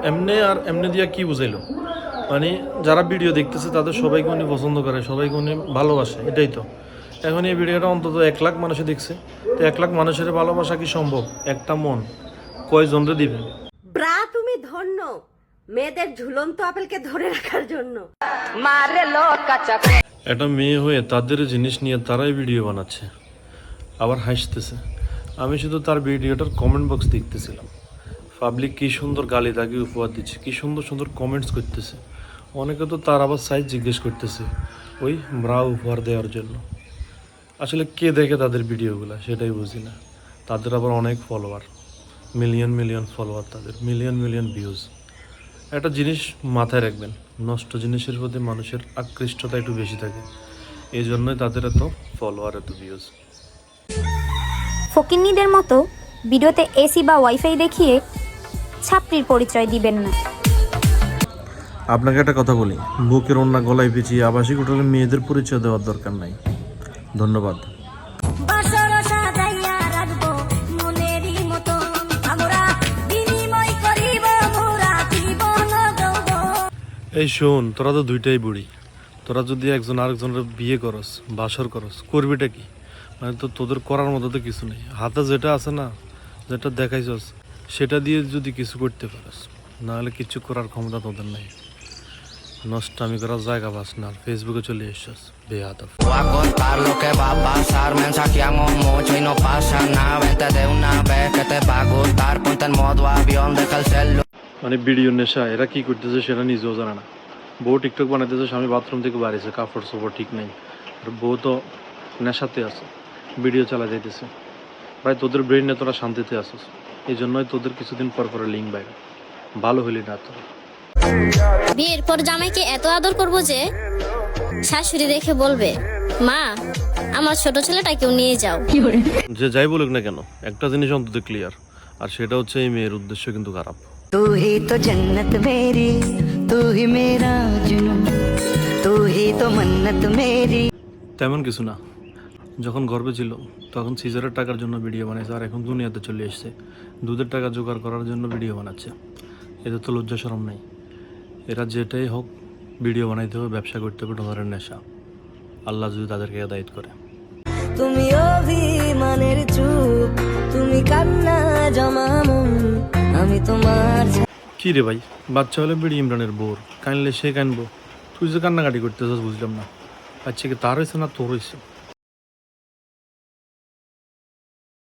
এমনি আর এমনি দিয়া কি বুঝাইলো, মানে যারা ভিডিও দেখতেছে তাদের সবাইকে উনি পছন্দ করে, সবাইকে উনি ভালোবাসে, এটাই তো। এখন এই ভিডিওটা অন্তত 1 লাখ মানুষে দেখছে, তো 1 লাখ মানুষের ভালোবাসা কি সম্ভব? একটা মন কয়জনরে দিবে? তুমি ধন্য মেয়েদের ঝুলন্ত আপেলকে ধরে রাখার জন্য। একটা মেয়ে হয়ে তাদের জিনিস নিয়ে তারাই ভিডিও বানাচ্ছে, আবার হাসতেছে। আমি শুধু তার ভিডিওটার কমেন্ট বক্স দেখতেছিলাম। পাবলিক কি সুন্দর গালি দাগি উপহার দিচ্ছে, কি সুন্দর সুন্দর কমেন্টস করতেছে। অনেকে তো তার আবার সাইজ জিজ্ঞেস করতেছে ওই ব্রা উপহার দেওয়ার জন্য। আসলে কে দেখে তাদের ভিডিওগুলো সেটাই বুঝি না। তাদের আবার অনেক ফলোয়ার, মিলিয়ন মিলিয়ন ফলোয়ার, তাদের মিলিয়ন মিলিয়ন ভিউজ। একটা জিনিস মাথায় রাখবেন, নষ্ট জিনিসের প্রতি মানুষের আকৃষ্টতা একটু বেশি থাকে, এই জন্যই তাদের এত ফলোয়ার, এত ভিউজ। ফকিন্নিদের মতো ভিডিওতে এসি বা ওয়াইফাই দেখিয়ে ছাত্রীর পরিচয় দিবেন না। আপনাকে একটা কথা বলি, বুকের ওড়না গলায় পেঁচিয়ে আবাসিক হোটেলে মেয়েদের পরিচয় দেওয়ার দরকার নাই। ধন্যবাদ। এই শোন, তোরা তো দুইটাই বুড়ি। তোরা যদি একজন আরেকজনের বিয়ে করস, বাসর করস, করবিটা কি? মানে তো তোদের করার মতো তো কিছু নেই। হাতে যেটা আছে না, যেটা দেখাইছস, সেটা দিয়ে যদি কিছু করতে পারস, নাহলে কিছু করার ক্ষমতা তোদের নাই। নষ্টামি করার জায়গা পাস না, ফেসবুকে চলে এসছস বেয়াদব। মানে ভিডিও নেশা, এরা কি করতেছে সেটা নিজেও জানে না। বউ টিকটক বানাইতেছে, স্বামী বাথরুম থেকে বাড়িছে, কাপড় চোপড় ঠিক নেই, আর বউ তো নেশাতে আছে, ভিডিও চালা যাইতেছে। ভাই তোদের ব্রেইনে তোরা শান্তিতে আসস, এই জন্যই তোদের কিছুদিন পর পরে লিঙ্ক বাইরে। ভালো হইলি না তোরা। বিয়ের পর জামাইকে এত আদর করব যে শাশুড়ি দেখে বলবে, মা আমার ছোট ছেলেটাকেও নিয়ে যাও। যে যাই বলুক না কেন, একটা জিনিস অন্তত ক্লিয়ার, আর সেটা হচ্ছে এই মেয়ের উদ্দেশ্য কিন্তু খারাপ। तू ही तो जन्नत मेरी, तू ही मेरा जुनून, तू ही तो मन्नत मेरी। তেমন কিছু না, যখন গর্ভে ছিল তখন সিজারের টাকার জন্য ভিডিও বানাইছে, আর এখন দুনিয়াতে চলে এসছে দুধের টাকা জোগাড় করার জন্য ভিডিও বানাচ্ছে। এদের তো লজ্জা শরম নেই। এরা যেটাই হোক ভিডিও বানাইতে হবে, ব্যবসা করতে হবে, ডলারের নেশা। আল্লাহ যদি তাদেরকে হেদায়েত করে। তুমি অভিমানের চুপ, তুমি কান্না জমা মন, আমি তোমার। কি রে ভাই, বাচ্চা হলে বিড়ি ইমরানের বোর, কানলে সে কানবো, তুই যে কান্নাকাটি করতেছিস বুঝলাম না। আচ্ছা কি তার হয়েছে না তোর হয়েছে?